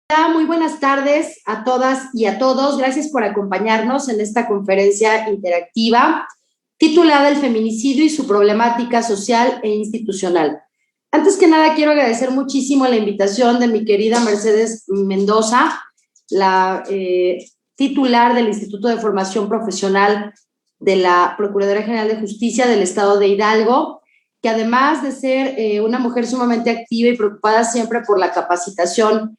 Hola, muy buenas tardes a todas y a todos. Gracias por acompañarnos en esta conferencia interactiva titulada El feminicidio y su problemática social e institucional. Antes que nada, quiero agradecer muchísimo la invitación de mi querida Mercedes Mendoza, la titular del Instituto de Formación Profesional de la Procuraduría General de Justicia del Estado de Hidalgo, que además de ser una mujer sumamente activa y preocupada siempre por la capacitación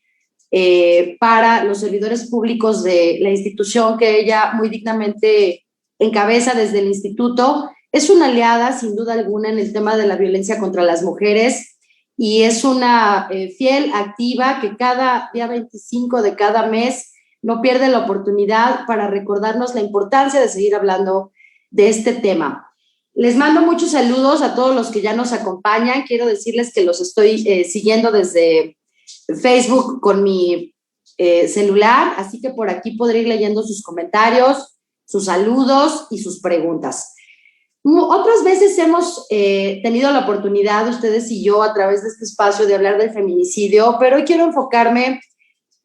para los servidores públicos de la institución que ella muy dignamente encabeza desde el instituto. Es una aliada, sin duda alguna, en el tema de la violencia contra las mujeres y es una fiel activa que cada día 25 de cada mes no pierde la oportunidad para recordarnos la importancia de seguir hablando de este tema. Les mando muchos saludos a todos los que ya nos acompañan. Quiero decirles que los estoy siguiendo desde Facebook con mi celular, así que por aquí podré ir leyendo sus comentarios, sus saludos y sus preguntas. Otras veces hemos tenido la oportunidad, ustedes y yo, a través de este espacio de hablar del feminicidio, pero hoy quiero enfocarme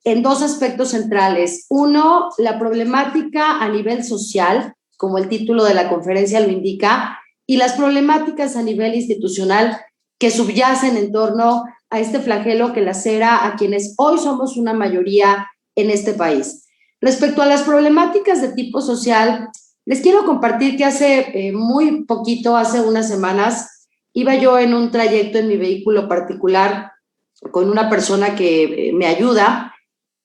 en dos aspectos centrales. Uno, la problemática a nivel social, como el título de la conferencia lo indica, y las problemáticas a nivel institucional que subyacen en torno a este flagelo que lacera a quienes hoy somos una mayoría en este país. Respecto a las problemáticas de tipo social, les quiero compartir que hace muy poquito, hace unas semanas, iba yo en un trayecto en mi vehículo particular con una persona que me ayuda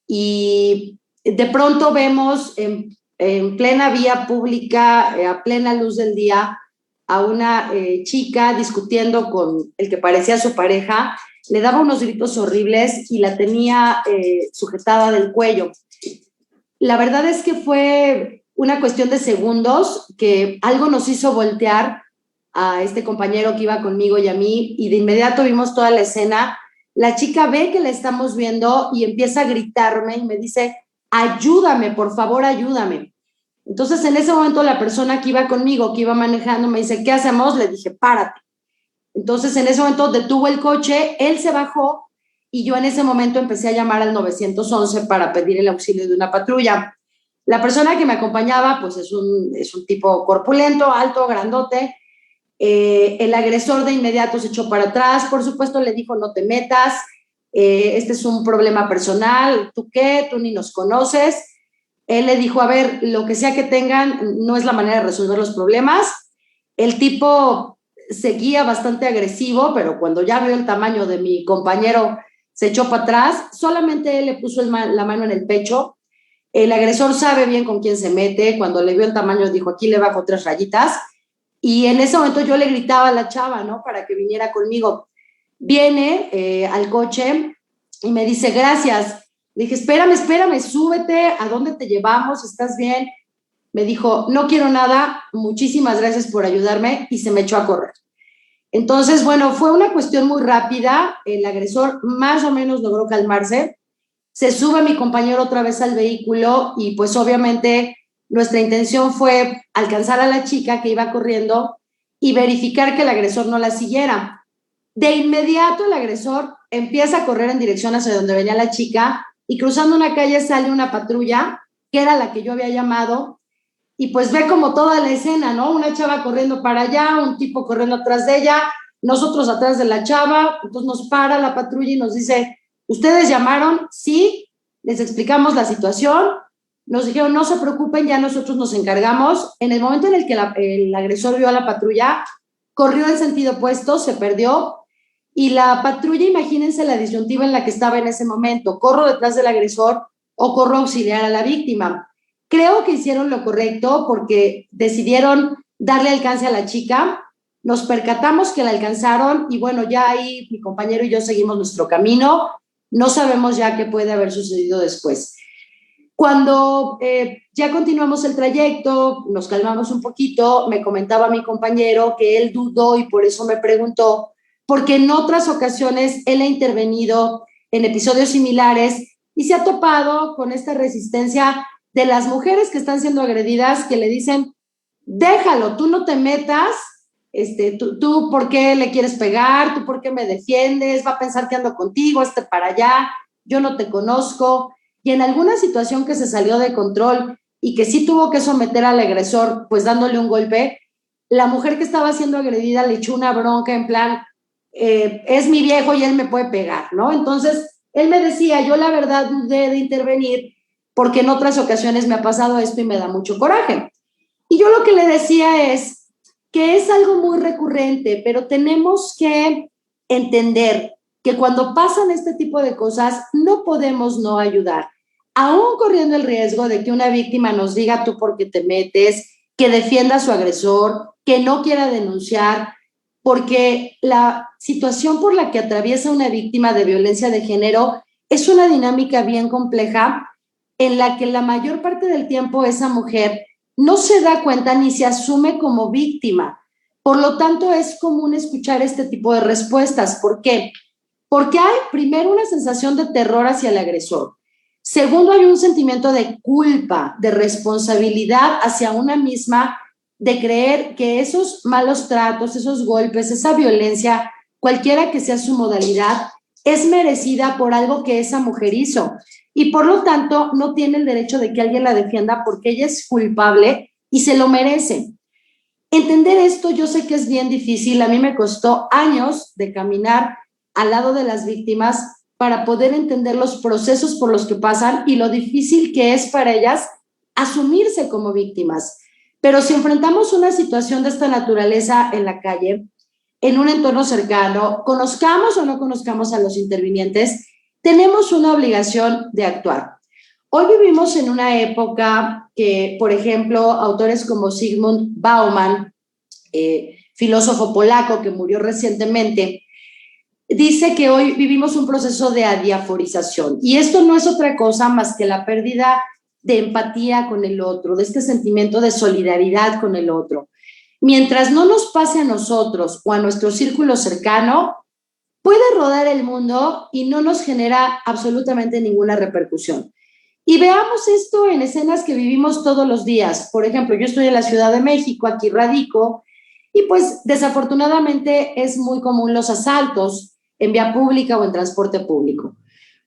y de pronto vemos en plena vía pública, a plena luz del día, a una chica discutiendo con el que parecía su pareja, le daba unos gritos horribles y la tenía sujetada del cuello. La verdad es que fue una cuestión de segundos que algo nos hizo voltear a este compañero que iba conmigo y a mí, y de inmediato vimos toda la escena. La chica ve que la estamos viendo y empieza a gritarme y me dice, ayúdame, por favor, ayúdame. Entonces, en ese momento, la persona que iba conmigo, que iba manejando, me dice, ¿qué hacemos? Le dije, párate. Entonces, en ese momento detuvo el coche, él se bajó y yo en ese momento empecé a llamar al 911 para pedir el auxilio de una patrulla. La persona que me acompañaba, pues es un tipo corpulento, alto, grandote. El agresor de inmediato se echó para atrás, por supuesto le dijo, no te metas, este es un problema personal, ¿tú qué? Tú ni nos conoces. Él le dijo, a ver, lo que sea que tengan, no es la manera de resolver los problemas. El tipo seguía bastante agresivo, pero cuando ya vio el tamaño de mi compañero, se echó para atrás. Solamente él le puso la mano en el pecho. El agresor sabe bien con quién se mete. Cuando le vio el tamaño, dijo, aquí le bajo 3 rayitas. Y en ese momento yo le gritaba a la chava, ¿no? Para que viniera conmigo. Viene al coche y me dice, gracias. Le dije, espérame, espérame, súbete, ¿a dónde te llevamos? ¿Estás bien? Me dijo, no quiero nada, muchísimas gracias por ayudarme, y se me echó a correr. Entonces, bueno, fue una cuestión muy rápida, el agresor más o menos logró calmarse, se sube mi compañero otra vez al vehículo y pues obviamente nuestra intención fue alcanzar a la chica que iba corriendo y verificar que el agresor no la siguiera. De inmediato el agresor empieza a correr en dirección hacia donde venía la chica y cruzando una calle sale una patrulla, que era la que yo había llamado, y pues ve como toda la escena, ¿no? Una chava corriendo para allá, un tipo corriendo atrás de ella, nosotros atrás de la chava. Entonces nos para la patrulla y nos dice, ¿ustedes llamaron? Sí, les explicamos la situación, nos dijeron, no se preocupen, ya nosotros nos encargamos. En el momento en el que el agresor vio a la patrulla, corrió en sentido opuesto, se perdió, y la patrulla, imagínense la disyuntiva en la que estaba en ese momento, ¿corro detrás del agresor o corro a auxiliar a la víctima? Creo que hicieron lo correcto porque decidieron darle alcance a la chica, nos percatamos que la alcanzaron y bueno, ya ahí mi compañero y yo seguimos nuestro camino, no sabemos ya qué puede haber sucedido después. Cuando ya continuamos el trayecto, nos calmamos un poquito, me comentaba mi compañero que él dudó y por eso me preguntó, porque en otras ocasiones él ha intervenido en episodios similares y se ha topado con esta resistencia de las mujeres que están siendo agredidas, que le dicen, déjalo, tú no te metas, tú ¿por qué le quieres pegar? ¿Tú por qué me defiendes? Va a pensar que ando contigo, para allá. yo no te conozco, y en alguna situación que se salió de control y que sí tuvo que someter al agresor, pues dándole un golpe, la mujer que estaba siendo agredida le echó una bronca en plan, es mi viejo y él me puede pegar, ¿no? Entonces, él me decía, yo la verdad dudé de intervenir porque en otras ocasiones me ha pasado esto y me da mucho coraje. Y yo lo que le decía es que es algo muy recurrente, pero tenemos que entender que cuando pasan este tipo de cosas no podemos no ayudar, aún corriendo el riesgo de que una víctima nos diga tú por qué te metes, que defienda a su agresor, que no quiera denunciar, porque la situación por la que atraviesa una víctima de violencia de género es una dinámica bien compleja en la que la mayor parte del tiempo esa mujer no se da cuenta ni se asume como víctima. Por lo tanto, es común escuchar este tipo de respuestas. ¿Por qué? Porque hay, primero, una sensación de terror hacia el agresor. Segundo, hay un sentimiento de culpa, de responsabilidad hacia una misma, de creer que esos malos tratos, esos golpes, esa violencia, cualquiera que sea su modalidad, es merecida por algo que esa mujer hizo. Y por lo tanto, no tiene el derecho de que alguien la defienda porque ella es culpable y se lo merece. Entender esto yo sé que es bien difícil. A mí me costó años de caminar al lado de las víctimas para poder entender los procesos por los que pasan y lo difícil que es para ellas asumirse como víctimas. Pero si enfrentamos una situación de esta naturaleza en la calle, en un entorno cercano, conozcamos o no conozcamos a los intervinientes, tenemos una obligación de actuar. Hoy vivimos en una época que, por ejemplo, autores como Zygmunt Bauman, filósofo polaco que murió recientemente, dice que hoy vivimos un proceso de adiaforización. Y esto no es otra cosa más que la pérdida de empatía con el otro, de este sentimiento de solidaridad con el otro. Mientras no nos pase a nosotros o a nuestro círculo cercano, puede rodar el mundo y no nos genera absolutamente ninguna repercusión. Y veamos esto en escenas que vivimos todos los días. Por ejemplo, yo estoy en la Ciudad de México, aquí radico, y pues desafortunadamente es muy común los asaltos en vía pública o en transporte público.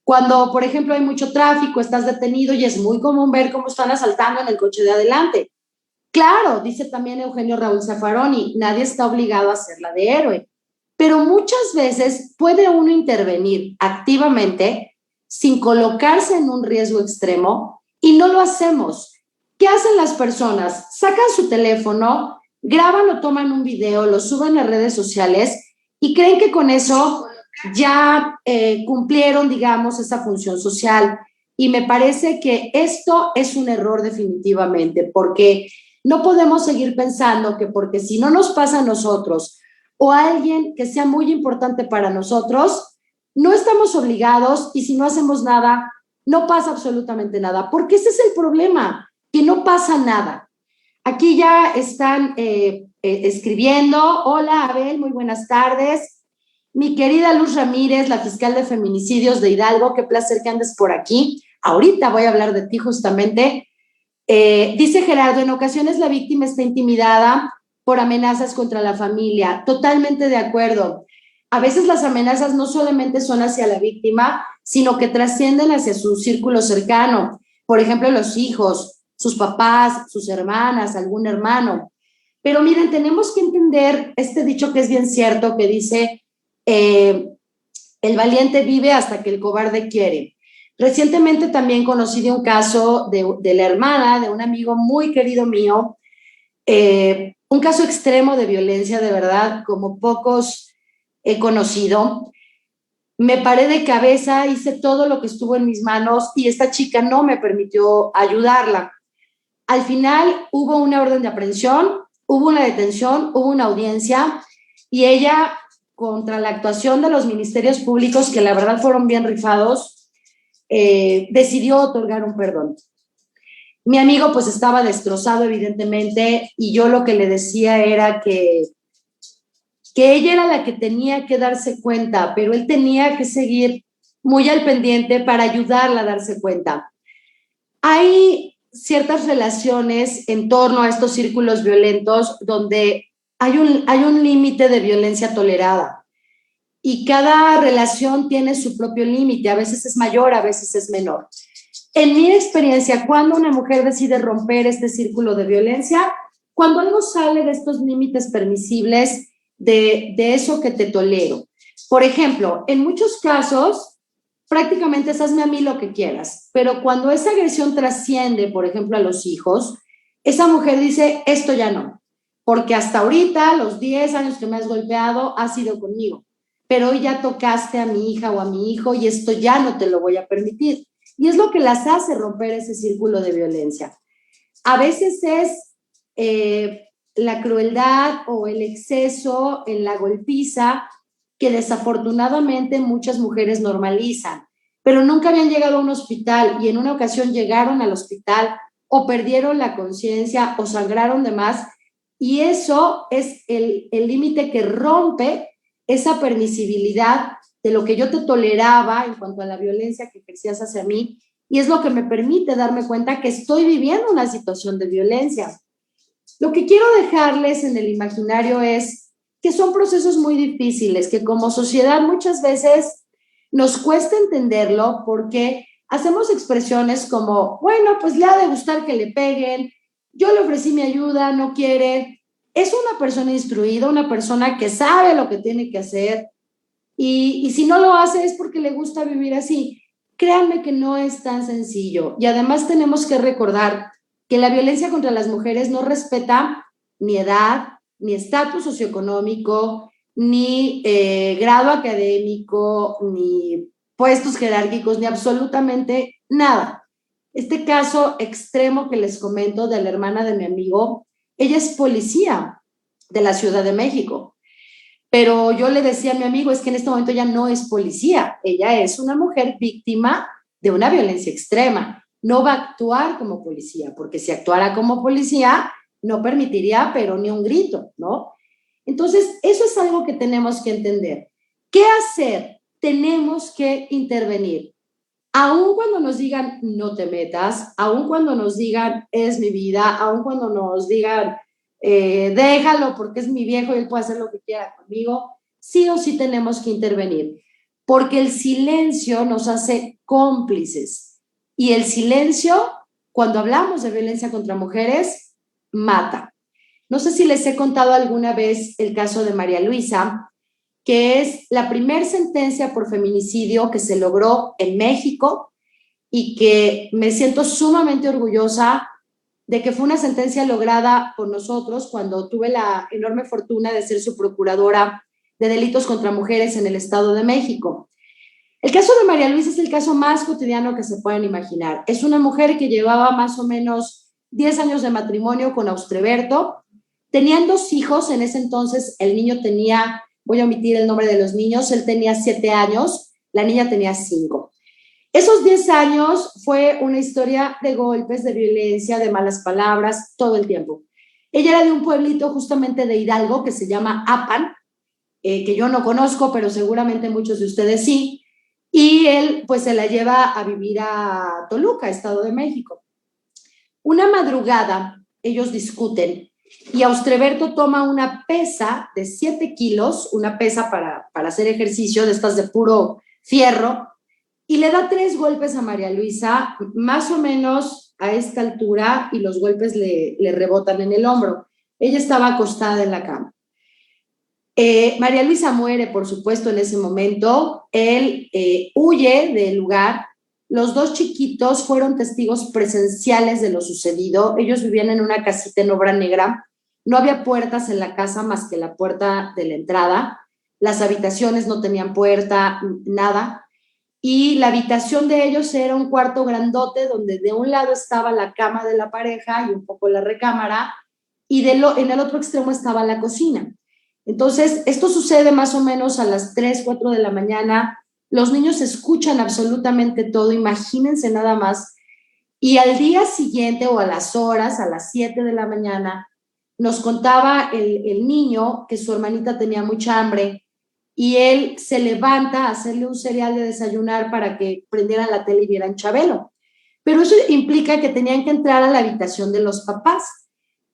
Cuando, por ejemplo, hay mucho tráfico, estás detenido y es muy común ver cómo están asaltando en el coche de adelante. Claro, dice también Eugenio Raúl Zaffaroni, nadie está obligado a hacerla de héroe, pero muchas veces puede uno intervenir activamente sin colocarse en un riesgo extremo y no lo hacemos. ¿Qué hacen las personas? Sacan su teléfono, graban o toman un video, lo suben a redes sociales y creen que con eso ya cumplieron, digamos, esa función social. Y me parece que esto es un error definitivamente, porque no podemos seguir pensando que porque si no nos pasa a nosotros o a alguien que sea muy importante para nosotros, no estamos obligados y si no hacemos nada, no pasa absolutamente nada, porque ese es el problema, que no pasa nada. Aquí ya están escribiendo. Hola, Abel, muy buenas tardes. Mi querida Luz Ramírez, la fiscal de feminicidios de Hidalgo, qué placer que andes por aquí. Ahorita voy a hablar de ti justamente. Dice Gerardo, en ocasiones la víctima está intimidada por amenazas contra la familia. Totalmente de acuerdo. A veces las amenazas no solamente son hacia la víctima, sino que trascienden hacia su círculo cercano. Por ejemplo, los hijos, sus papás, sus hermanas, algún hermano. Pero miren, tenemos que entender este dicho que es bien cierto, que dice, el valiente vive hasta que el cobarde quiere. Recientemente también conocí de un caso de la hermana de un amigo muy querido mío, un caso extremo de violencia, de verdad, como pocos he conocido. Me paré de cabeza, hice todo lo que estuvo en mis manos y esta chica no me permitió ayudarla. Al final hubo una orden de aprehensión, hubo una detención, hubo una audiencia y ella, contra la actuación de los ministerios públicos, que la verdad fueron bien rifados, decidió otorgar un perdón. Mi amigo pues estaba destrozado evidentemente y yo lo que le decía era que ella era la que tenía que darse cuenta, pero él tenía que seguir muy al pendiente para ayudarla a darse cuenta. Hay ciertas relaciones en torno a estos círculos violentos donde hay un límite de violencia tolerada. y cada relación tiene su propio límite, a veces es mayor, a veces es menor. En mi experiencia, cuando una mujer decide romper este círculo de violencia, cuando algo sale de estos límites permisibles, de eso que te tolero. Por ejemplo, en muchos casos, prácticamente es hazme a mí lo que quieras, pero cuando esa agresión trasciende, por ejemplo, a los hijos, esa mujer dice, esto ya no, porque hasta ahorita, los 10 años que me has golpeado, has sido conmigo, pero hoy ya tocaste a mi hija o a mi hijo y esto ya no te lo voy a permitir. Y es lo que las hace romper ese círculo de violencia. A veces es la crueldad o el exceso en la golpiza que desafortunadamente muchas mujeres normalizan, pero nunca habían llegado a un hospital y en una ocasión llegaron al hospital o perdieron la conciencia o sangraron de más, y eso es el límite que rompe esa permisibilidad de lo que yo te toleraba en cuanto a la violencia que ejercías hacia mí, y es lo que me permite darme cuenta que estoy viviendo una situación de violencia. Lo que quiero dejarles en el imaginario es que son procesos muy difíciles, que como sociedad muchas veces nos cuesta entenderlo porque hacemos expresiones como, bueno, pues le ha de gustar que le peguen, yo le ofrecí mi ayuda, no quiere. Es una persona instruida, una persona que sabe lo que tiene que hacer, y si no lo hace es porque le gusta vivir así. Créanme que no es tan sencillo. Y además tenemos que recordar que la violencia contra las mujeres no respeta ni edad, ni estatus socioeconómico, ni grado académico, ni puestos jerárquicos, ni absolutamente nada. Este caso extremo que les comento de la hermana de mi amigo, ella es policía de la Ciudad de México. Pero yo le decía a mi amigo, es que en este momento ella no es policía, ella es una mujer víctima de una violencia extrema. No va a actuar como policía, porque si actuara como policía, no permitiría, pero ni un grito, ¿no? Entonces, eso es algo que tenemos que entender. ¿Qué hacer? Tenemos que intervenir. Aun cuando nos digan, no te metas, aun cuando nos digan, es mi vida, aun cuando nos digan, déjalo porque es mi viejo y él puede hacer lo que quiera conmigo, sí o sí tenemos que intervenir, porque el silencio nos hace cómplices, y el silencio, cuando hablamos de violencia contra mujeres, mata. No sé si les he contado alguna vez el caso de María Luisa, que es la primer sentencia por feminicidio que se logró en México, y que me siento sumamente orgullosa de que fue una sentencia lograda por nosotros cuando tuve la enorme fortuna de ser su procuradora de delitos contra mujeres en el Estado de México. El caso de María Luisa es el caso más cotidiano que se pueden imaginar. Es una mujer que llevaba más o menos 10 años de matrimonio con Austreberto. Tenían 2 hijos en ese entonces. El niño tenía, voy a omitir el nombre de los niños, él tenía 7 años, la niña tenía 5. Esos 10 años fue una historia de golpes, de violencia, de malas palabras, todo el tiempo. Ella era de un pueblito justamente de Hidalgo que se llama Apan, que yo no conozco, pero seguramente muchos de ustedes sí, y él pues se la lleva a vivir a Toluca, Estado de México. Una madrugada ellos discuten y Austreberto toma una pesa de 7 kilos, una pesa para hacer ejercicio, de estas de puro fierro, y le da 3 golpes a María Luisa, más o menos a esta altura, y los golpes le rebotan en el hombro. Ella estaba acostada en la cama. María Luisa muere, por supuesto, en ese momento. Él huye del lugar. Los 2 chiquitos fueron testigos presenciales de lo sucedido. Ellos vivían en una casita en obra negra. No había puertas en la casa más que la puerta de la entrada. Las habitaciones no tenían puerta, nada. Y la habitación de ellos era un cuarto grandote donde de un lado estaba la cama de la pareja y un poco la recámara, y en el otro extremo estaba la cocina. Entonces, esto sucede más o menos a las 3, 4 de la mañana. Los niños escuchan absolutamente todo, imagínense nada más. Y al día siguiente o a las horas, a las 7 de la mañana, nos contaba el niño que su hermanita tenía mucha hambre y él se levanta a hacerle un cereal de desayunar para que prendieran la tele y vieran Chabelo. Pero eso implica que tenían que entrar a la habitación de los papás.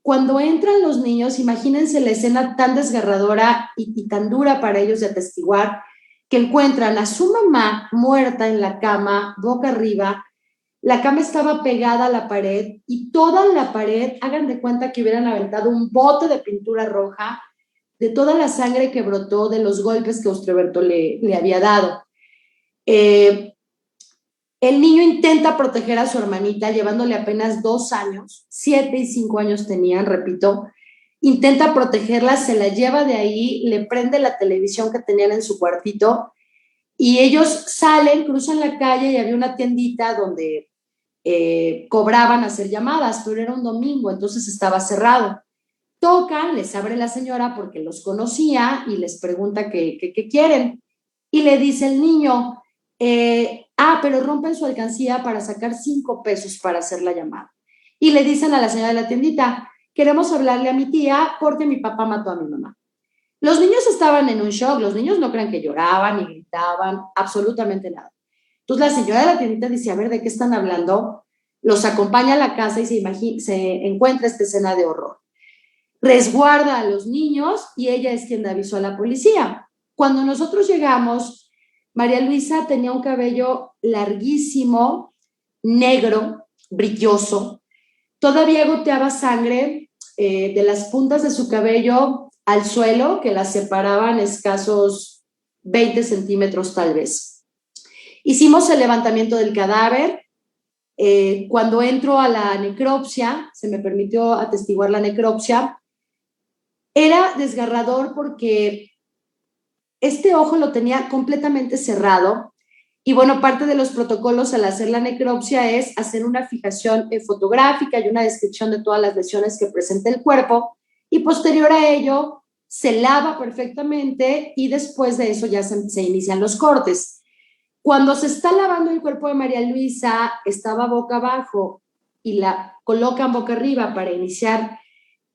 Cuando entran los niños, imagínense la escena tan desgarradora y tan dura para ellos de atestiguar. que encuentran a su mamá muerta en la cama, boca arriba. La cama estaba pegada a la pared y toda la pared, hagan de cuenta que hubieran aventado un bote de pintura roja de toda la sangre que brotó de los golpes que Austreberto le había dado. El niño intenta proteger a su hermanita, llevándole apenas 2 años, 7 y 5 años tenían, repito. Intenta protegerla, se la lleva de ahí, le prende la televisión que tenían en su cuartito y ellos salen, cruzan la calle y había una tiendita donde cobraban hacer llamadas, pero era un domingo, entonces estaba cerrado. Tocan, les abre la señora porque los conocía y les pregunta qué quieren. Y le dice el niño, pero rompen su alcancía para sacar 5 pesos para hacer la llamada. Y le dicen a la señora de la tiendita, queremos hablarle a mi tía porque mi papá mató a mi mamá. Los niños estaban en un shock, los niños no crean que lloraban ni gritaban, absolutamente nada. Entonces la señora de la tiendita dice, a ver, ¿de qué están hablando? Los acompaña a la casa y se encuentra esta escena de horror. Resguarda a los niños y ella es quien avisó a la policía. Cuando nosotros llegamos, María Luisa tenía un cabello larguísimo, negro, brilloso. Todavía goteaba sangre de las puntas de su cabello al suelo, que las separaban escasos 20 centímetros tal vez. Hicimos el levantamiento del cadáver. Cuando entro a la necropsia, se me permitió atestiguar la necropsia, era desgarrador porque este ojo lo tenía completamente cerrado y bueno, parte de los protocolos al hacer la necropsia es hacer una fijación fotográfica y una descripción de todas las lesiones que presenta el cuerpo y posterior a ello se lava perfectamente y después de eso ya se inician los cortes. Cuando se está lavando el cuerpo de María Luisa, estaba boca abajo y la colocan boca arriba para iniciar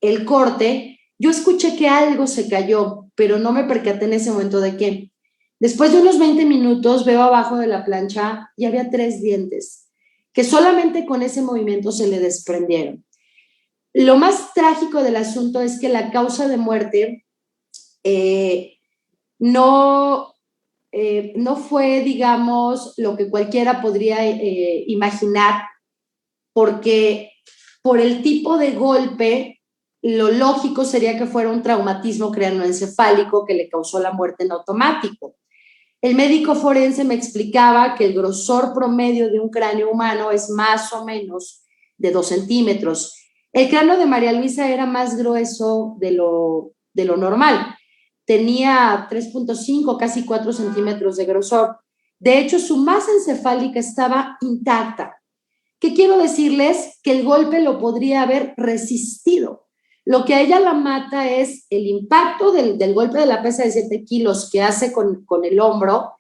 el corte. Yo escuché que algo se cayó, pero no me percaté en ese momento de qué. Después de unos 20 minutos veo abajo de la plancha y había 3 dientes, que solamente con ese movimiento se le desprendieron. Lo más trágico del asunto es que la causa de muerte no fue, digamos, lo que cualquiera podría imaginar, porque por el tipo de golpe, lo lógico sería que fuera un traumatismo craneoencefálico que le causó la muerte en automático. El médico forense me explicaba que el grosor promedio de un cráneo humano es más o menos de 2 centímetros. El cráneo de María Luisa era más grueso de lo normal. Tenía 3.5, casi 4 centímetros de grosor. De hecho, su masa encefálica estaba intacta. ¿Qué quiero decirles? Que el golpe lo podría haber resistido. Lo que a ella la mata es el impacto del golpe de la pesa de 7 kilos que hace con el hombro,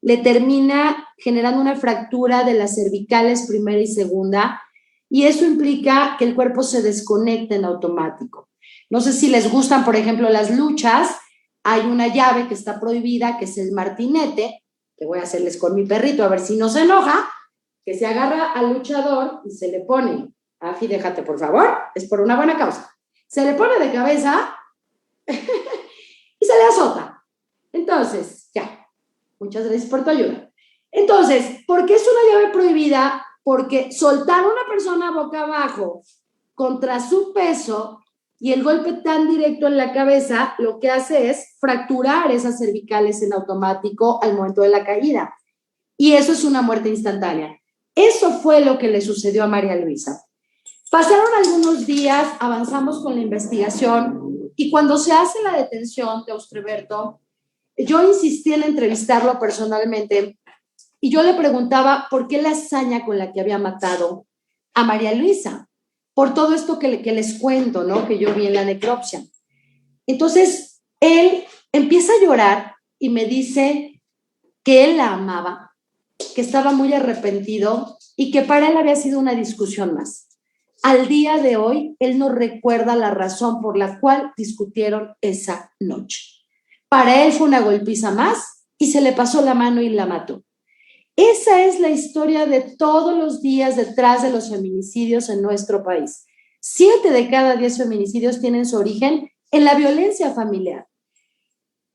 le termina generando una fractura de las cervicales primera y segunda, y eso implica que el cuerpo se desconecta en automático. No sé si les gustan, por ejemplo, las luchas. Hay una llave que está prohibida, que es el martinete, que voy a hacerles con mi perrito, a ver si no se enoja, que se agarra al luchador y se le pone, Afi, déjate por favor, es por una buena causa, se le pone de cabeza y se le azota. Entonces, ya, muchas gracias por tu ayuda. Entonces, ¿por qué es una llave prohibida? Porque soltar a una persona boca abajo contra su peso y el golpe tan directo en la cabeza lo que hace es fracturar esas cervicales en automático al momento de la caída. Y eso es una muerte instantánea. Eso fue lo que le sucedió a María Luisa. Pasaron algunos días, avanzamos con la investigación y cuando se hace la detención de Austreberto, yo insistí en entrevistarlo personalmente y yo le preguntaba por qué la hazaña con la que había matado a María Luisa, por todo esto que les cuento, ¿no? Que yo vi en la necropsia. Entonces, él empieza a llorar y me dice que él la amaba, que estaba muy arrepentido y que para él había sido una discusión más. Al día de hoy, él no recuerda la razón por la cual discutieron esa noche. Para él fue una golpiza más y se le pasó la mano y la mató. Esa es la historia de todos los días detrás de los feminicidios en nuestro país. 7 de cada 10 feminicidios tienen su origen en la violencia familiar.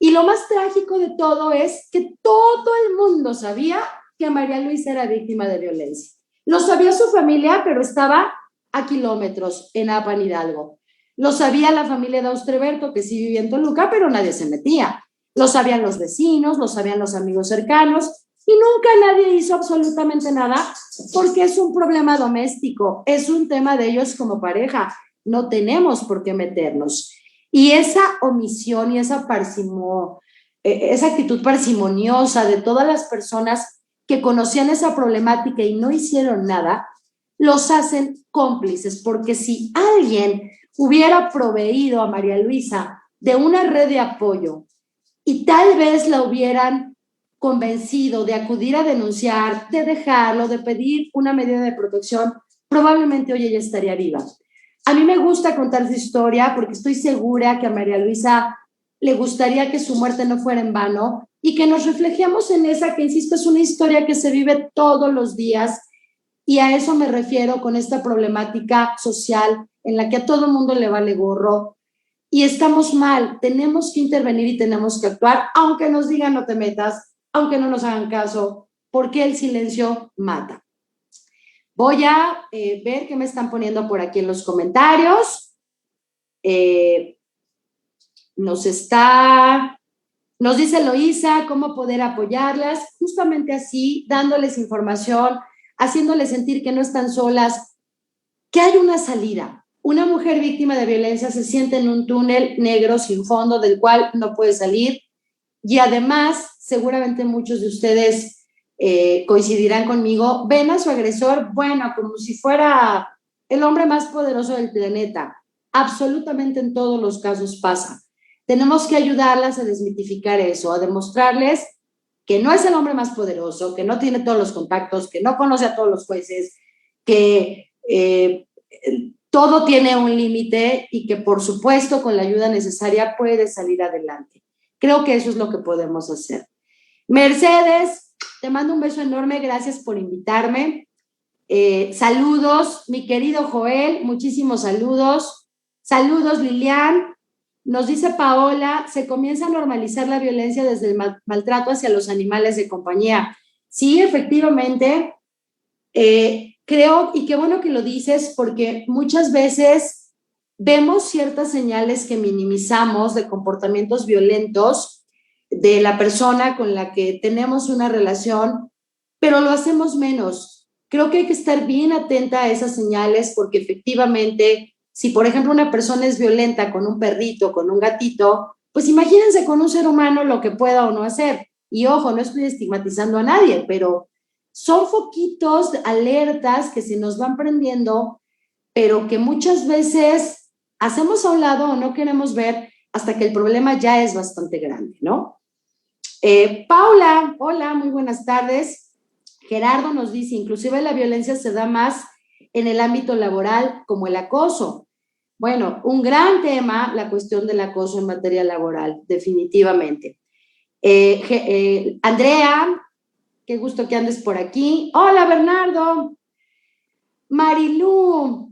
Y lo más trágico de todo es que todo el mundo sabía que María Luisa era víctima de violencia. Lo sabía su familia, pero estaba a kilómetros en Apan Hidalgo. Lo sabía la familia de Austreberto, que sí vivía en Toluca, pero nadie se metía. Lo sabían los vecinos, lo sabían los amigos cercanos, y nunca nadie hizo absolutamente nada porque es un problema doméstico, es un tema de ellos como pareja, no tenemos por qué meternos. Y esa omisión y esa actitud parsimoniosa de todas las personas que conocían esa problemática y no hicieron nada, los hacen cómplices, porque si alguien hubiera proveído a María Luisa de una red de apoyo y tal vez la hubieran convencido de acudir a denunciar, de dejarlo, de pedir una medida de protección, probablemente hoy ella estaría viva. A mí me gusta contar su historia porque estoy segura que a María Luisa le gustaría que su muerte no fuera en vano y que nos reflejemos en esa que, insisto, es una historia que se vive todos los días, y a eso me refiero con esta problemática social en la que a todo mundo le vale gorro y estamos mal. Tenemos que intervenir y tenemos que actuar, aunque nos digan no te metas, aunque no nos hagan caso, porque el silencio mata. Voy a ver qué me están poniendo por aquí en los comentarios. Nos dice Loisa cómo poder apoyarlas, justamente así, dándoles información, haciéndoles sentir que no están solas, que hay una salida. Una mujer víctima de violencia se siente en un túnel negro sin fondo del cual no puede salir, y además, seguramente muchos de ustedes coincidirán conmigo, ven a su agresor, bueno, como si fuera el hombre más poderoso del planeta. Absolutamente en todos los casos pasa. Tenemos que ayudarlas a desmitificar eso, a demostrarles que no es el hombre más poderoso, que no tiene todos los contactos, que no conoce a todos los jueces, que todo tiene un límite y que, por supuesto, con la ayuda necesaria puede salir adelante. Creo que eso es lo que podemos hacer. Mercedes, te mando un beso enorme, gracias por invitarme. Saludos, mi querido Joel, muchísimos saludos. Saludos, Lilian. Nos dice Paola, se comienza a normalizar la violencia desde el maltrato hacia los animales de compañía. Sí, efectivamente, creo, y qué bueno que lo dices, porque muchas veces vemos ciertas señales que minimizamos de comportamientos violentos de la persona con la que tenemos una relación, pero lo hacemos menos. Creo que hay que estar bien atenta a esas señales porque efectivamente, si por ejemplo una persona es violenta con un perrito, con un gatito, pues imagínense con un ser humano lo que pueda o no hacer. Y ojo, no estoy estigmatizando a nadie, pero son foquitos, alertas que se nos van prendiendo, pero que muchas veces hacemos a un lado o no queremos ver hasta que el problema ya es bastante grande, ¿no? Paula, hola, muy buenas tardes. Gerardo nos dice, inclusive la violencia se da más en el ámbito laboral como el acoso. Bueno, un gran tema, la cuestión del acoso en materia laboral, definitivamente. Andrea, qué gusto que andes por aquí. Hola, Bernardo. Marilú.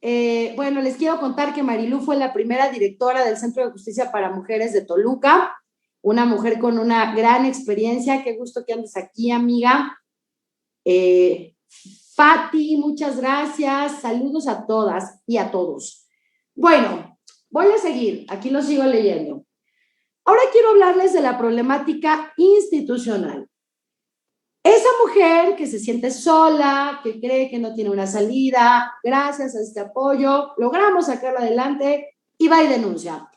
Bueno, les quiero contar que Marilú fue la primera directora del Centro de Justicia para Mujeres de Toluca, una mujer con una gran experiencia. Qué gusto que andes aquí, amiga. Fati, muchas gracias. Saludos a todas y a todos. Bueno, voy a seguir. Aquí lo sigo leyendo. Ahora quiero hablarles de la problemática institucional. Esa mujer que se siente sola, que cree que no tiene una salida, gracias a este apoyo, logramos sacarla adelante y va y denuncia.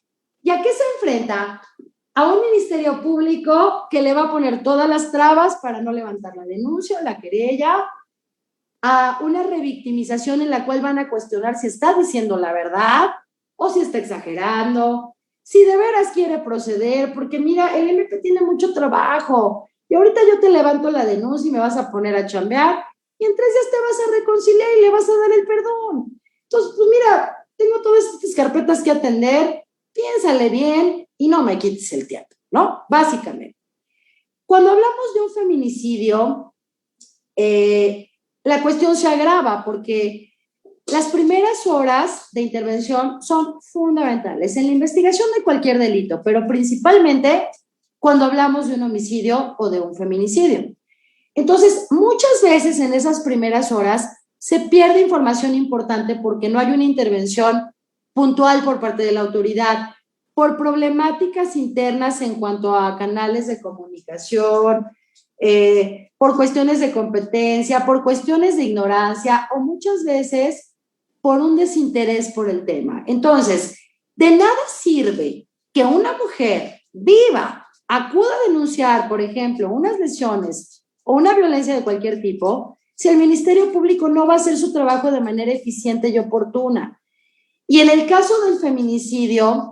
¿Y a qué se enfrenta? A un ministerio público que le va a poner todas las trabas para no levantar la denuncia, la querella, a una revictimización en la cual van a cuestionar si está diciendo la verdad o si está exagerando, si de veras quiere proceder, porque mira, el MP tiene mucho trabajo y ahorita yo te levanto la denuncia y me vas a poner a chambear y en 3 días te vas a reconciliar y le vas a dar el perdón. Entonces, pues mira, tengo todas estas carpetas que atender, piénsale bien y no me quites el tiempo, ¿no? Básicamente. Cuando hablamos de un feminicidio, la cuestión se agrava porque Las primeras horas de intervención son fundamentales en la investigación de cualquier delito, pero principalmente cuando hablamos de un homicidio o de un feminicidio. Entonces, muchas veces en esas primeras horas se pierde información importante porque no hay una intervención puntual por parte de la autoridad, por problemáticas internas en cuanto a canales de comunicación, por cuestiones de competencia, por cuestiones de ignorancia o muchas veces por un desinterés por el tema. Entonces, de nada sirve que una mujer viva acuda a denunciar, por ejemplo, unas lesiones o una violencia de cualquier tipo, si el Ministerio Público no va a hacer su trabajo de manera eficiente y oportuna. Y en el caso del feminicidio,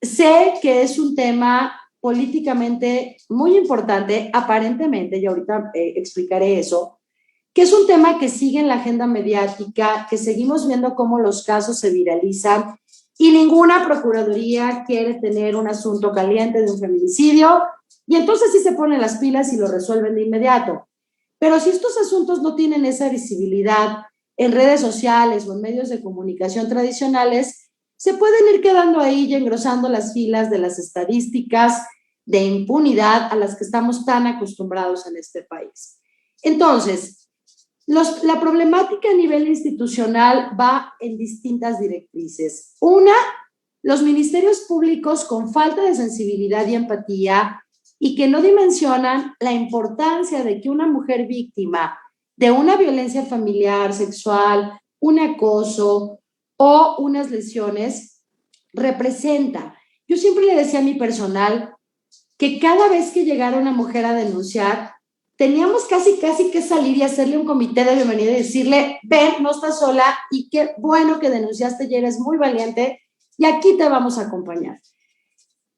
sé que es un tema políticamente muy importante, aparentemente, y ahorita explicaré eso, que es un tema que sigue en la agenda mediática, que seguimos viendo cómo los casos se viralizan y ninguna procuraduría quiere tener un asunto caliente de un feminicidio y entonces sí se ponen las pilas y lo resuelven de inmediato. Pero si estos asuntos no tienen esa visibilidad en redes sociales o en medios de comunicación tradicionales, se pueden ir quedando ahí y engrosando las filas de las estadísticas de impunidad a las que estamos tan acostumbrados en este país. Entonces, la problemática a nivel institucional va en distintas directrices. Una, los ministerios públicos con falta de sensibilidad y empatía y que no dimensionan la importancia de que una mujer víctima de una violencia familiar, sexual, un acoso o unas lesiones representa. Yo siempre le decía a mi personal que cada vez que llegara una mujer a denunciar, teníamos casi que salir y hacerle un comité de bienvenida y decirle, ven, no estás sola y qué bueno que denunciaste y eres muy valiente y aquí te vamos a acompañar.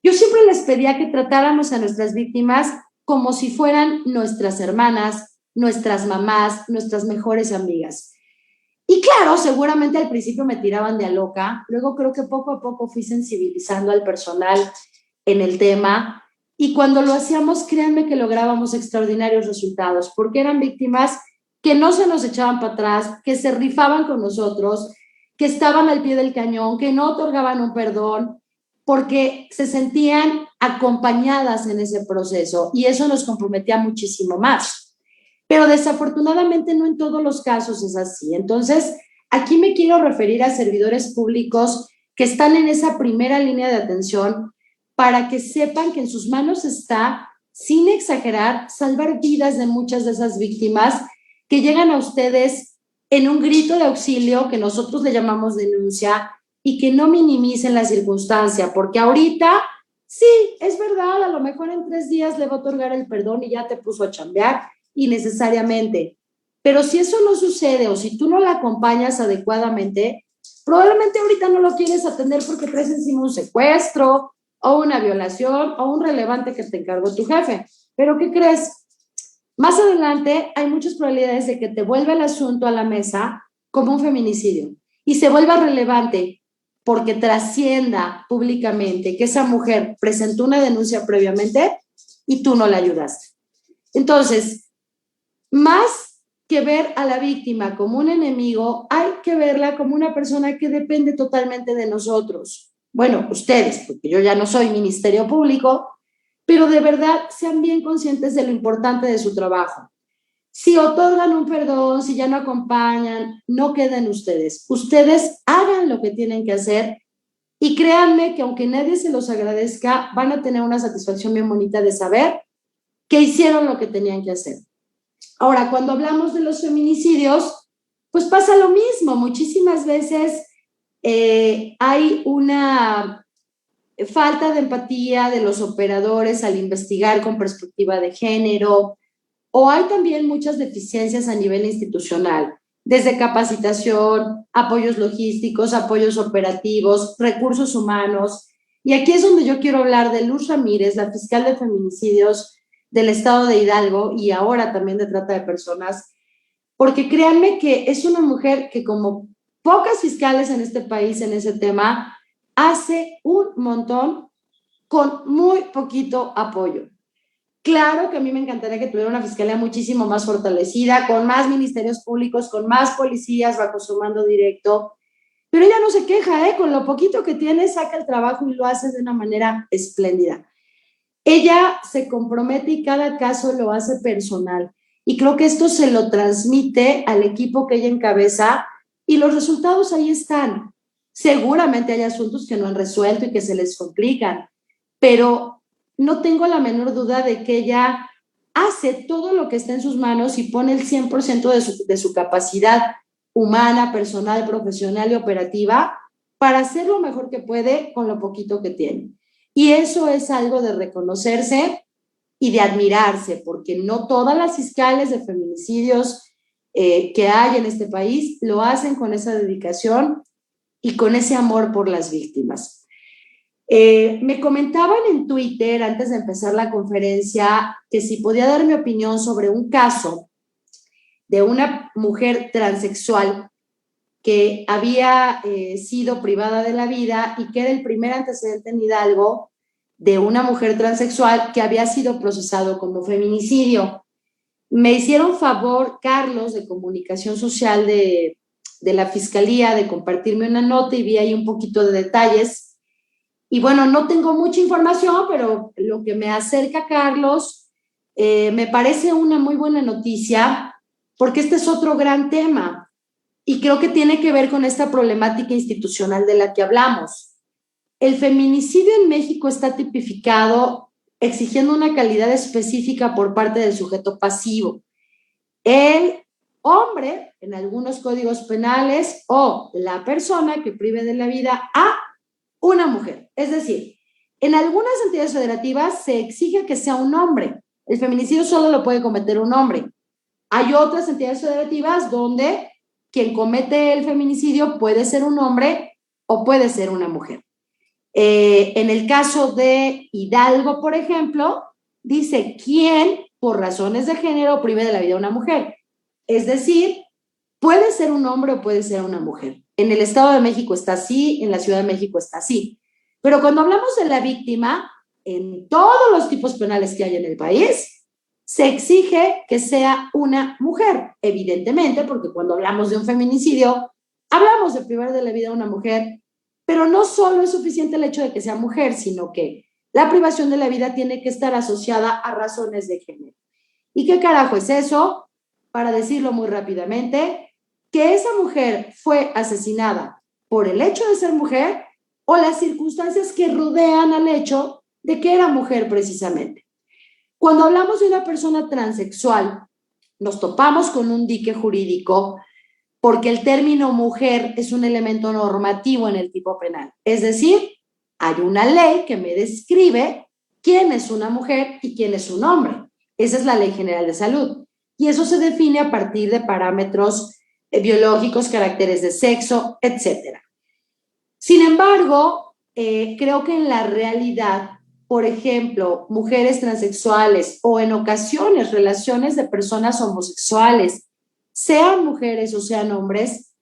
Yo siempre les pedía que tratáramos a nuestras víctimas como si fueran nuestras hermanas, nuestras mamás, nuestras mejores amigas. Y claro, seguramente al principio me tiraban de a loca, luego creo que poco a poco fui sensibilizando al personal en el tema y cuando lo hacíamos, créanme que lográbamos extraordinarios resultados, porque eran víctimas que no se nos echaban para atrás, que se rifaban con nosotros, que estaban al pie del cañón, que no otorgaban un perdón, porque se sentían acompañadas en ese proceso y eso nos comprometía muchísimo más. Pero desafortunadamente no en todos los casos es así. Entonces, aquí me quiero referir a servidores públicos que están en esa primera línea de atención para que sepan que en sus manos está, sin exagerar, salvar vidas de muchas de esas víctimas que llegan a ustedes en un grito de auxilio que nosotros le llamamos denuncia y que no minimicen la circunstancia, porque ahorita, sí, es verdad, a lo mejor en 3 días le va a otorgar el perdón y ya te puso a chambear innecesariamente. Pero si eso no sucede o si tú no la acompañas adecuadamente, probablemente ahorita no lo quieres atender porque traes encima un secuestro o una violación o un relevante que te encargó tu jefe. Pero ¿qué crees? Más adelante hay muchas probabilidades de que te vuelva el asunto a la mesa como un feminicidio y se vuelva relevante porque trascienda públicamente que esa mujer presentó una denuncia previamente y tú no la ayudaste. Entonces, más que ver a la víctima como un enemigo, hay que verla como una persona que depende totalmente de nosotros. Bueno, ustedes, porque yo ya no soy Ministerio Público, pero de verdad sean bien conscientes de lo importante de su trabajo. Si otorgan un perdón, si ya no acompañan, no queden ustedes. Ustedes hagan lo que tienen que hacer y créanme que aunque nadie se los agradezca, van a tener una satisfacción bien bonita de saber que hicieron lo que tenían que hacer. Ahora, cuando hablamos de los feminicidios, pues pasa lo mismo. Muchísimas veces hay una falta de empatía de los operadores al investigar con perspectiva de género, o hay también muchas deficiencias a nivel institucional, desde capacitación, apoyos logísticos, apoyos operativos, recursos humanos. Y aquí es donde yo quiero hablar de Luz Ramírez, la fiscal de feminicidios del estado de Hidalgo y ahora también de trata de personas, porque créanme que es una mujer que como pocas fiscales en este país en ese tema, hace un montón con muy poquito apoyo. Claro que a mí me encantaría que tuviera una fiscalía muchísimo más fortalecida, con más ministerios públicos, con más policías bajo su mando directo, pero ella no se queja, ¿eh? Con lo poquito que tiene, saca el trabajo y lo hace de una manera espléndida. Ella se compromete y cada caso lo hace personal. Y creo que esto se lo transmite al equipo que ella encabeza y los resultados ahí están. Seguramente hay asuntos que no han resuelto y que se les complican, pero no tengo la menor duda de que ella hace todo lo que está en sus manos y pone el 100% de su capacidad humana, personal, profesional y operativa para hacer lo mejor que puede con lo poquito que tiene. Y eso es algo de reconocerse y de admirarse, porque no todas las fiscales de feminicidios que hay en este país lo hacen con esa dedicación y con ese amor por las víctimas. Me comentaban en Twitter, antes de empezar la conferencia, que si podía dar mi opinión sobre un caso de una mujer transexual que había sido privada de la vida y que era el primer antecedente en Hidalgo de una mujer transexual que había sido procesado como feminicidio. Me hicieron favor, Carlos, de Comunicación Social de la Fiscalía, de compartirme una nota y vi ahí un poquito de detalles. Y bueno, no tengo mucha información, pero lo que me acerca Carlos me parece una muy buena noticia, porque este es otro gran tema y creo que tiene que ver con esta problemática institucional de la que hablamos. El feminicidio en México está tipificado exigiendo una calidad específica por parte del sujeto pasivo. El hombre, en algunos códigos penales, o la persona que prive de la vida a una mujer. Es decir, en algunas entidades federativas se exige que sea un hombre. El feminicidio solo lo puede cometer un hombre. Hay otras entidades federativas donde quien comete el feminicidio puede ser un hombre o puede ser una mujer. En el caso de Hidalgo, por ejemplo, dice quién por razones de género prive de la vida a una mujer. Es decir, puede ser un hombre o puede ser una mujer. En el Estado de México está así, en la Ciudad de México está así. Pero cuando hablamos de la víctima, en todos los tipos penales que hay en el país, se exige que sea una mujer, evidentemente, porque cuando hablamos de un feminicidio, hablamos de privar de la vida a una mujer, pero no solo es suficiente el hecho de que sea mujer, sino que la privación de la vida tiene que estar asociada a razones de género. ¿Y qué carajo es eso? Para decirlo muy rápidamente, que esa mujer fue asesinada por el hecho de ser mujer o las circunstancias que rodean al hecho de que era mujer precisamente. Cuando hablamos de una persona transexual, nos topamos con un dique jurídico porque el término mujer es un elemento normativo en el tipo penal. Es decir, hay una ley que me describe quién es una mujer y quién es un hombre. Esa es la Ley General de Salud. Y eso se define a partir de parámetros biológicos, caracteres de sexo, etc. Sin embargo, creo que en la realidad, por ejemplo, mujeres transexuales o en ocasiones relaciones de personas homosexuales, sean mujeres o sean hombres,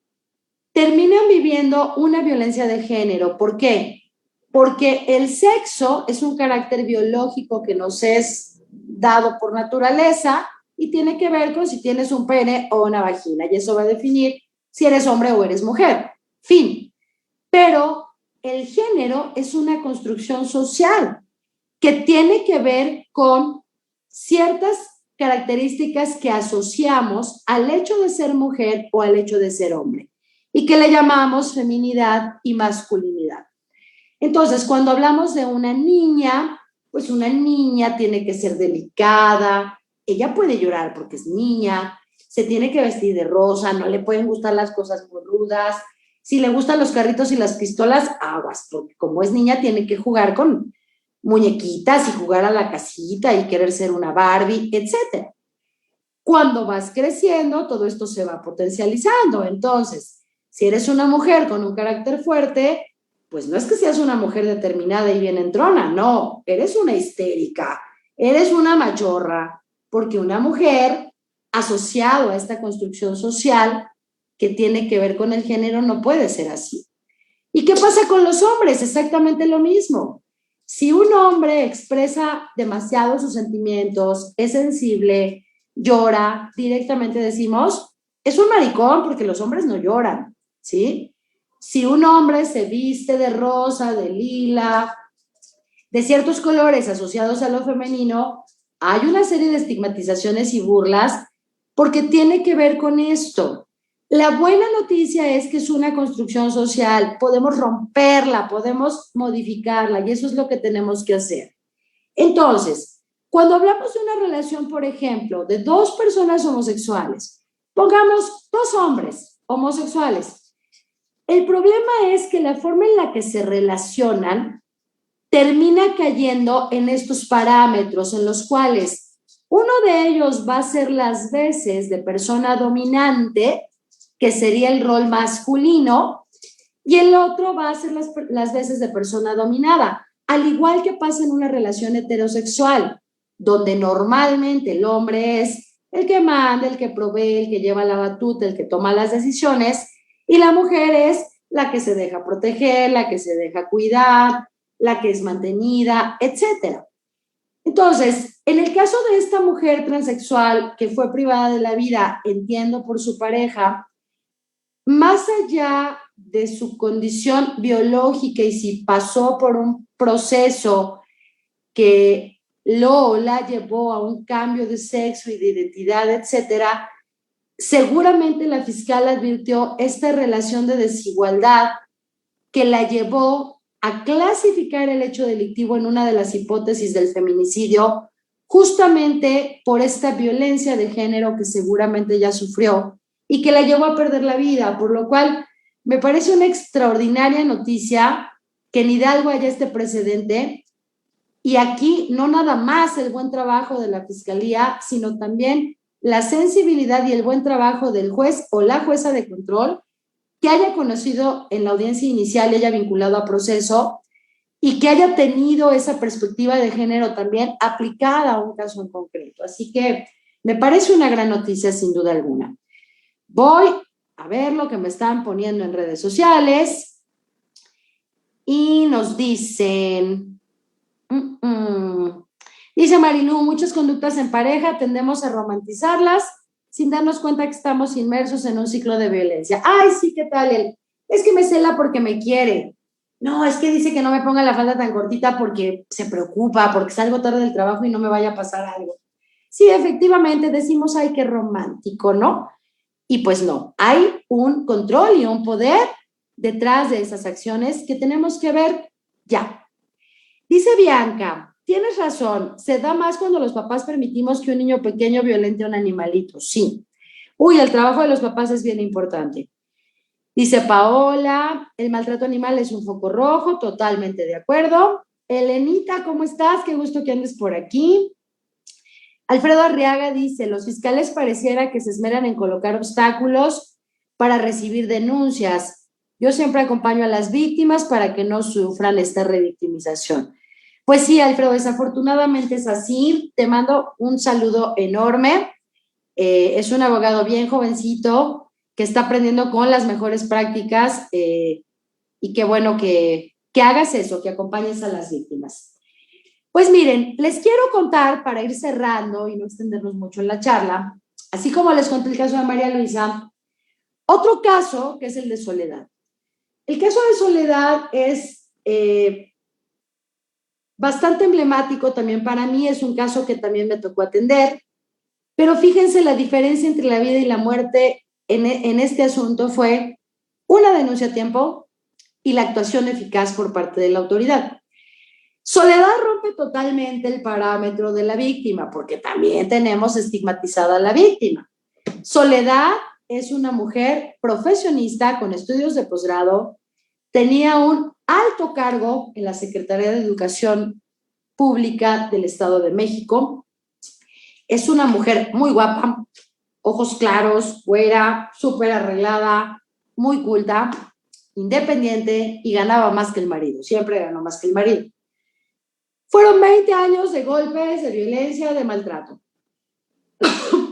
terminan viviendo una violencia de género. ¿Por qué? Porque el sexo es un carácter biológico que nos es dado por naturaleza y tiene que ver con si tienes un pene o una vagina, y eso va a definir si eres hombre o eres mujer. Fin. Pero el género es una construcción social que tiene que ver con ciertas características que asociamos al hecho de ser mujer o al hecho de ser hombre y que le llamamos feminidad y masculinidad. Entonces, cuando hablamos de una niña, pues una niña tiene que ser delicada, ella puede llorar porque es niña, se tiene que vestir de rosa, no le pueden gustar las cosas muy rudas, si le gustan los carritos y las pistolas, aguas, porque como es niña tiene que jugar con muñequitas y jugar a la casita y querer ser una Barbie, etc. Cuando vas creciendo, todo esto se va potencializando. Entonces, si eres una mujer con un carácter fuerte, pues no es que seas una mujer determinada y bien entrona, no, eres una histérica, eres una machorra, porque una mujer asociado a esta construcción social que tiene que ver con el género no puede ser así. ¿Y qué pasa con los hombres? Exactamente lo mismo. Si un hombre expresa demasiado sus sentimientos, es sensible, llora, directamente decimos, es un maricón porque los hombres no lloran, ¿sí? Si un hombre se viste de rosa, de lila, de ciertos colores asociados a lo femenino, hay una serie de estigmatizaciones y burlas porque tiene que ver con esto. La buena noticia es que es una construcción social, podemos romperla, podemos modificarla y eso es lo que tenemos que hacer. Entonces, cuando hablamos de una relación, por ejemplo, de dos personas homosexuales, pongamos dos hombres homosexuales, el problema es que la forma en la que se relacionan termina cayendo en estos parámetros en los cuales uno de ellos va a ser las veces de persona dominante, que sería el rol masculino, y el otro va a ser las veces de persona dominada, al igual que pasa en una relación heterosexual, donde normalmente el hombre es el que manda, el que provee, el que lleva la batuta, el que toma las decisiones, y la mujer es la que se deja proteger, la que se deja cuidar, la que es mantenida, etcétera. Entonces, en el caso de esta mujer transexual que fue privada de la vida, entiendo, por su pareja, más allá de su condición biológica y si pasó por un proceso que lo o la llevó a un cambio de sexo y de identidad, etcétera, seguramente la fiscal advirtió esta relación de desigualdad que la llevó a clasificar el hecho delictivo en una de las hipótesis del feminicidio, justamente por esta violencia de género que seguramente ya sufrió y que la llevó a perder la vida, por lo cual me parece una extraordinaria noticia que en Hidalgo haya este precedente y aquí no nada más el buen trabajo de la fiscalía, sino también la sensibilidad y el buen trabajo del juez o la jueza de control que haya conocido en la audiencia inicial y haya vinculado a proceso y que haya tenido esa perspectiva de género también aplicada a un caso en concreto. Así que me parece una gran noticia sin duda alguna. Voy a ver lo que me están poniendo en redes sociales y nos dicen, dice Marilu, muchas conductas en pareja tendemos a romantizarlas sin darnos cuenta que estamos inmersos en un ciclo de violencia. Ay, sí, ¿qué tal? Es que me cela porque me quiere. No, es que dice que no me ponga la falda tan cortita porque se preocupa, porque salgo tarde del trabajo y no me vaya a pasar algo. Sí, efectivamente, decimos, ay, qué romántico, ¿no? Y pues no, hay un control y un poder detrás de esas acciones que tenemos que ver ya. Dice Bianca, tienes razón, se da más cuando los papás permitimos que un niño pequeño violente a un animalito, sí. Uy, el trabajo de los papás es bien importante. Dice Paola, el maltrato animal es un foco rojo, totalmente de acuerdo. Elenita, ¿cómo estás? Qué gusto que andes por aquí. Alfredo Arriaga dice, los fiscales pareciera que se esmeran en colocar obstáculos para recibir denuncias. Yo siempre acompaño a las víctimas para que no sufran esta revictimización. Pues sí, Alfredo, desafortunadamente es así. Te mando un saludo enorme. Es un abogado bien jovencito que está aprendiendo con las mejores prácticas y qué bueno que hagas eso, que acompañes a las víctimas. Pues miren, les quiero contar para ir cerrando y no extendernos mucho en la charla, así como les conté el caso de María Luisa, otro caso que es el de Soledad. El caso de Soledad es bastante emblemático también para mí, es un caso que también me tocó atender, pero fíjense la diferencia entre la vida y la muerte en este asunto fue una denuncia a tiempo y la actuación eficaz por parte de la autoridad. Soledad rompe totalmente el parámetro de la víctima, porque también tenemos estigmatizada a la víctima. Soledad es una mujer profesionista con estudios de posgrado, tenía un alto cargo en la Secretaría de Educación Pública del Estado de México, es una mujer muy guapa, ojos claros, güera, súper arreglada, muy culta, independiente y ganaba más que el marido, siempre ganó más que el marido. Fueron 20 años de golpes, de violencia, de maltrato.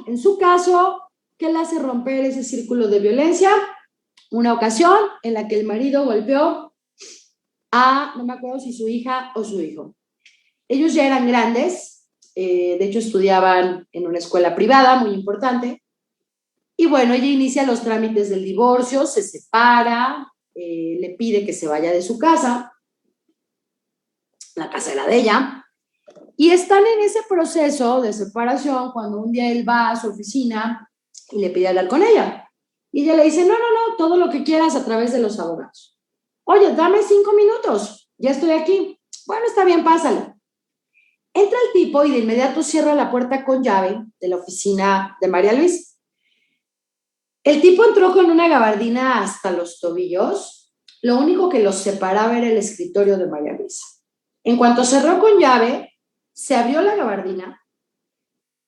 En su caso, ¿qué le hace romper ese círculo de violencia? Una ocasión en la que el marido golpeó a, no me acuerdo si su hija o su hijo. Ellos ya eran grandes, de hecho estudiaban en una escuela privada muy importante, y bueno, ella inicia los trámites del divorcio, se separa, le pide que se vaya de su casa, la casa era de ella, y están en ese proceso de separación cuando un día él va a su oficina y le pide hablar con ella. Y ella le dice, no, no, no, todo lo que quieras a través de los abogados. Oye, dame 5 minutos, ya estoy aquí. Bueno, está bien, pásale. Entra el tipo y de inmediato cierra la puerta con llave de la oficina de María Luisa. El tipo entró con una gabardina hasta los tobillos. Lo único que los separaba era el escritorio de María Luisa. En cuanto cerró con llave, se abrió la gabardina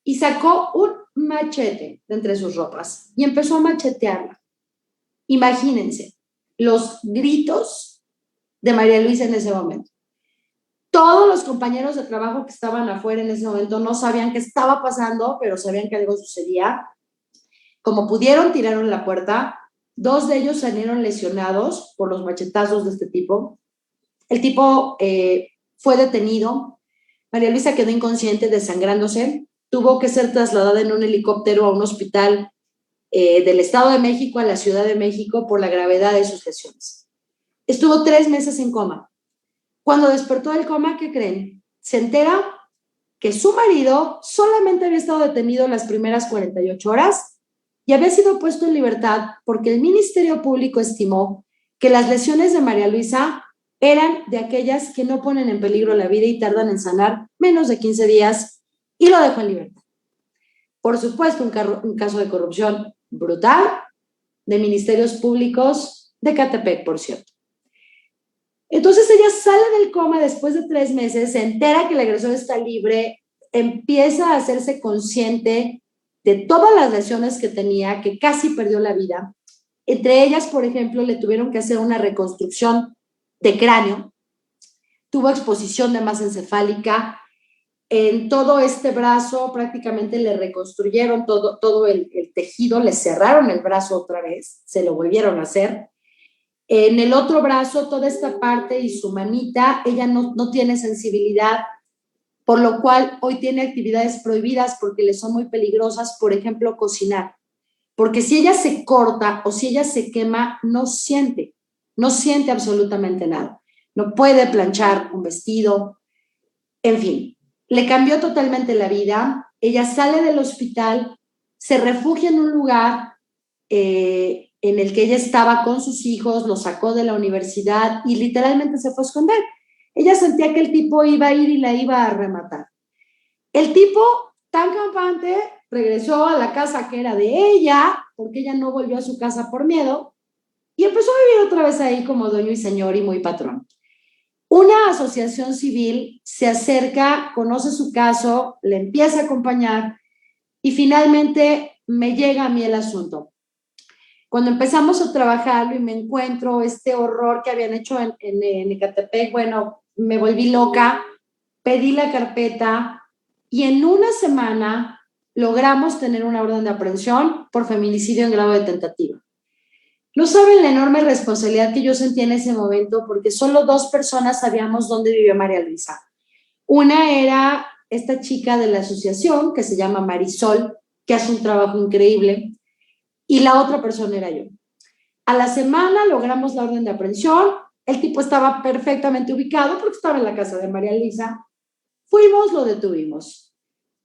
y sacó un machete de entre sus ropas y empezó a machetearla. Imagínense los gritos de María Luisa en ese momento. Todos los compañeros de trabajo que estaban afuera en ese momento no sabían qué estaba pasando, pero sabían que algo sucedía. Como pudieron, tiraron la puerta. 2 de ellos salieron lesionados por los machetazos de este tipo. El tipo fue detenido. María Luisa quedó inconsciente, desangrándose. Tuvo que ser trasladada en un helicóptero a un hospital del Estado de México a la Ciudad de México por la gravedad de sus lesiones. Estuvo 3 meses en coma. Cuando despertó del coma, ¿qué creen? Se entera que su marido solamente había estado detenido las primeras 48 horas y había sido puesto en libertad porque el Ministerio Público estimó que las lesiones de María Luisa eran de aquellas que no ponen en peligro la vida y tardan en sanar menos de 15 días y lo dejó en libertad. Por supuesto, un caso de corrupción brutal de ministerios públicos de Catepec, por cierto. Entonces ella sale del coma después de 3 meses, se entera que el agresor está libre, empieza a hacerse consciente de todas las lesiones que tenía, que casi perdió la vida. Entre ellas, por ejemplo, le tuvieron que hacer una reconstrucción de cráneo, tuvo exposición de masa encefálica, en todo este brazo prácticamente le reconstruyeron todo el tejido, le cerraron el brazo otra vez, se lo volvieron a hacer. En el otro brazo, toda esta parte y su manita, ella no tiene sensibilidad, por lo cual hoy tiene actividades prohibidas porque le son muy peligrosas, por ejemplo, cocinar. Porque si ella se corta o si ella se quema, no siente absolutamente nada. No puede planchar un vestido, en fin, le cambió totalmente la vida. Ella sale del hospital, se refugia en un lugar en el que ella estaba con sus hijos, los sacó de la universidad y literalmente se fue a esconder. Ella sentía que el tipo iba a ir y la iba a rematar. El tipo, tan campante, regresó a la casa que era de ella, porque ella no volvió a su casa por miedo, y empezó a vivir otra vez ahí como dueño y señor y muy patrón. Una asociación civil se acerca, conoce su caso, le empieza a acompañar y finalmente me llega a mí el asunto. Cuando empezamos a trabajarlo y me encuentro este horror que habían hecho en Ecatepec, bueno, me volví loca, pedí la carpeta y en una semana logramos tener una orden de aprehensión por feminicidio en grado de tentativa. No saben la enorme responsabilidad que yo sentí en ese momento porque solo 2 personas sabíamos dónde vivía María Luisa. Una era esta chica de la asociación que se llama Marisol, que hace un trabajo increíble, y la otra persona era yo. A la semana logramos la orden de aprehensión, el tipo estaba perfectamente ubicado porque estaba en la casa de María Luisa. Fuimos, lo detuvimos.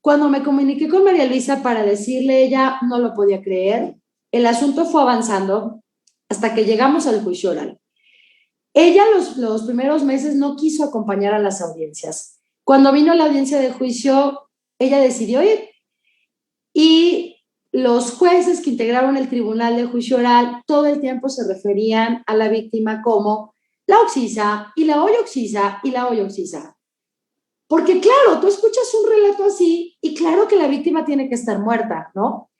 Cuando me comuniqué con María Luisa para decirle, ella no lo podía creer. El asunto fue avanzando hasta que llegamos al juicio oral. Ella los primeros meses no quiso acompañar a las audiencias. Cuando vino la audiencia de juicio, ella decidió ir. Y los jueces que integraron el tribunal de juicio oral todo el tiempo se referían a la víctima como la oxisa y la oxisa y la oxisa. Porque claro, tú escuchas un relato así y claro que la víctima tiene que estar muerta, ¿no?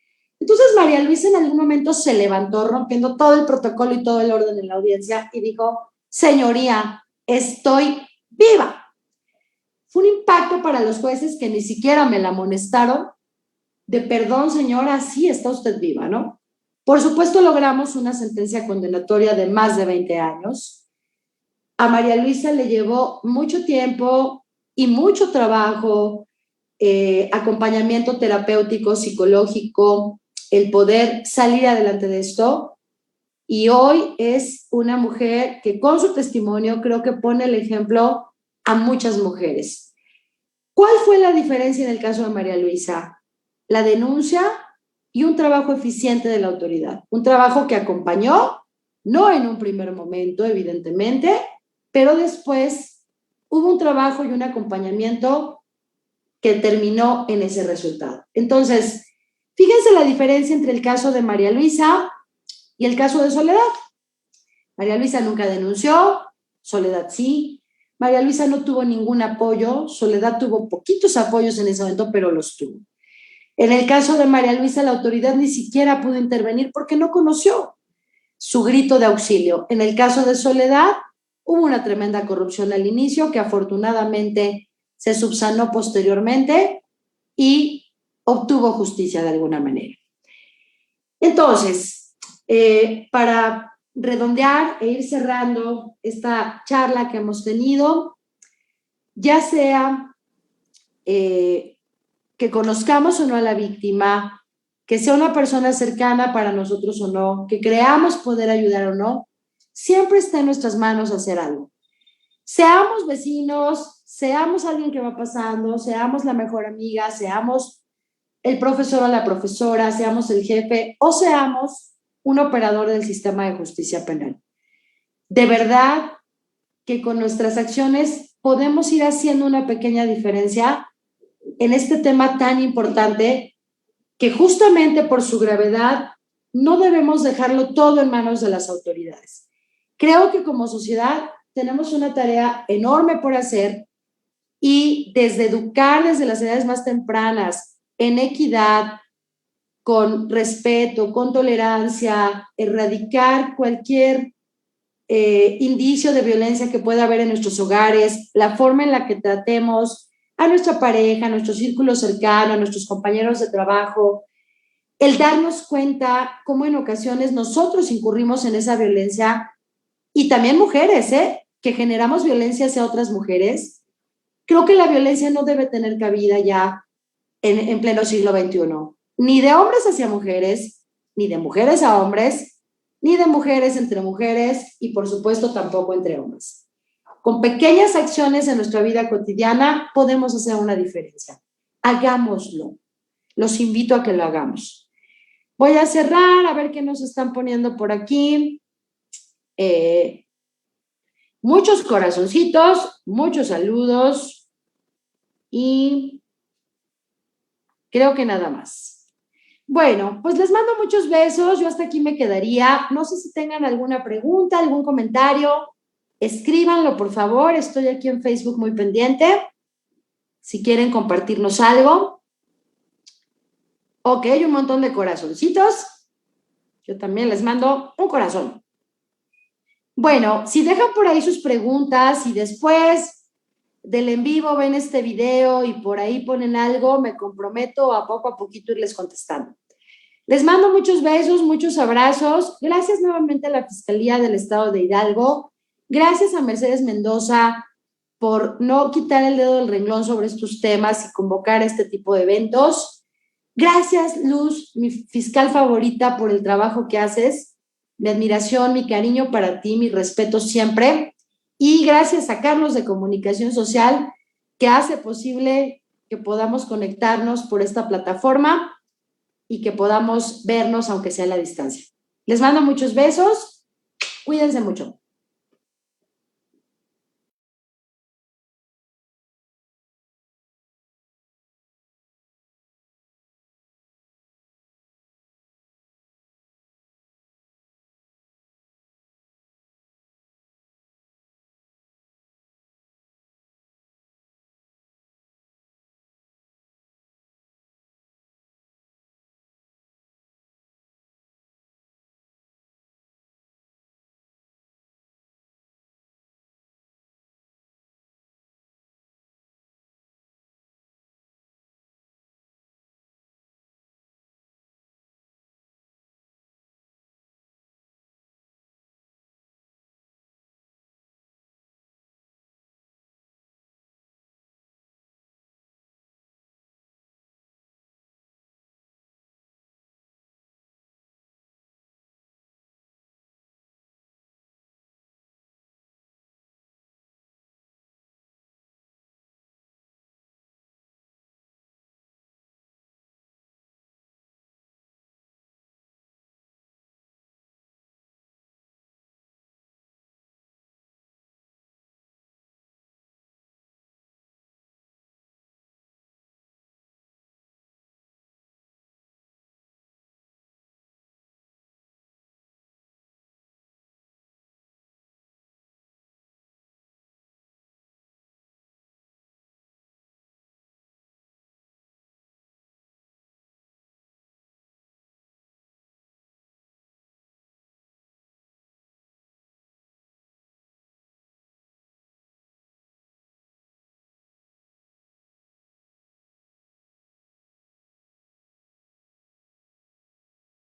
Entonces María Luisa en algún momento se levantó rompiendo todo el protocolo y todo el orden en la audiencia y dijo, señoría, estoy viva. Fue un impacto para los jueces que ni siquiera me la amonestaron de perdón, señora, sí está usted viva, ¿no? Por supuesto logramos una sentencia condenatoria de más de 20 años. A María Luisa le llevó mucho tiempo y mucho trabajo, acompañamiento terapéutico, psicológico, el poder salir adelante de esto. Y hoy es una mujer que con su testimonio creo que pone el ejemplo a muchas mujeres. ¿Cuál fue la diferencia en el caso de María Luisa? La denuncia y un trabajo eficiente de la autoridad. Un trabajo que acompañó, no en un primer momento, evidentemente, pero después hubo un trabajo y un acompañamiento que terminó en ese resultado. Entonces, fíjense la diferencia entre el caso de María Luisa y el caso de Soledad. María Luisa nunca denunció, Soledad sí. María Luisa no tuvo ningún apoyo, Soledad tuvo poquitos apoyos en ese momento, pero los tuvo. En el caso de María Luisa, la autoridad ni siquiera pudo intervenir porque no conoció su grito de auxilio. En el caso de Soledad, hubo una tremenda corrupción al inicio que afortunadamente se subsanó posteriormente y obtuvo justicia de alguna manera. Entonces, para redondear e ir cerrando esta charla que hemos tenido, ya sea que conozcamos o no a la víctima, que sea una persona cercana para nosotros o no, que creamos poder ayudar o no, siempre está en nuestras manos hacer algo. Seamos vecinos, seamos alguien que va pasando, seamos la mejor amiga, seamos el profesor o la profesora, seamos el jefe o seamos un operador del sistema de justicia penal. De verdad que con nuestras acciones podemos ir haciendo una pequeña diferencia en este tema tan importante que justamente por su gravedad no debemos dejarlo todo en manos de las autoridades. Creo que como sociedad tenemos una tarea enorme por hacer y desde educar desde las edades más tempranas en equidad, con respeto, con tolerancia, erradicar cualquier indicio de violencia que pueda haber en nuestros hogares, la forma en la que tratemos a nuestra pareja, a nuestro círculo cercano, a nuestros compañeros de trabajo, el darnos cuenta cómo en ocasiones nosotros incurrimos en esa violencia y también mujeres, que generamos violencia hacia otras mujeres. Creo que la violencia no debe tener cabida ya en pleno siglo XXI, ni de hombres hacia mujeres, ni de mujeres a hombres, ni de mujeres entre mujeres y por supuesto tampoco entre hombres. Con pequeñas acciones en nuestra vida cotidiana podemos hacer una diferencia. Hagámoslo. Los invito a que lo hagamos. Voy a cerrar a ver qué nos están poniendo por aquí. Muchos corazoncitos, muchos saludos y creo que nada más. Bueno, pues les mando muchos besos. Yo hasta aquí me quedaría. No sé si tengan alguna pregunta, algún comentario. Escríbanlo, por favor. Estoy aquí en Facebook muy pendiente. Si quieren compartirnos algo. Ok, un montón de corazoncitos. Yo también les mando un corazón. Bueno, si dejan por ahí sus preguntas y después del en vivo ven este video y por ahí ponen algo, me comprometo a poquito irles contestando. Les mando muchos besos, muchos abrazos. Gracias nuevamente a la Fiscalía del Estado de Hidalgo. Gracias a Mercedes Mendoza por no quitar el dedo del renglón sobre estos temas y convocar este tipo de eventos. Gracias, Luz, mi fiscal favorita, por el trabajo que haces. Mi admiración, mi cariño para ti, mi respeto siempre. Y gracias a Carlos de Comunicación Social, que hace posible que podamos conectarnos por esta plataforma y que podamos vernos aunque sea a la distancia. Les mando muchos besos. Cuídense mucho.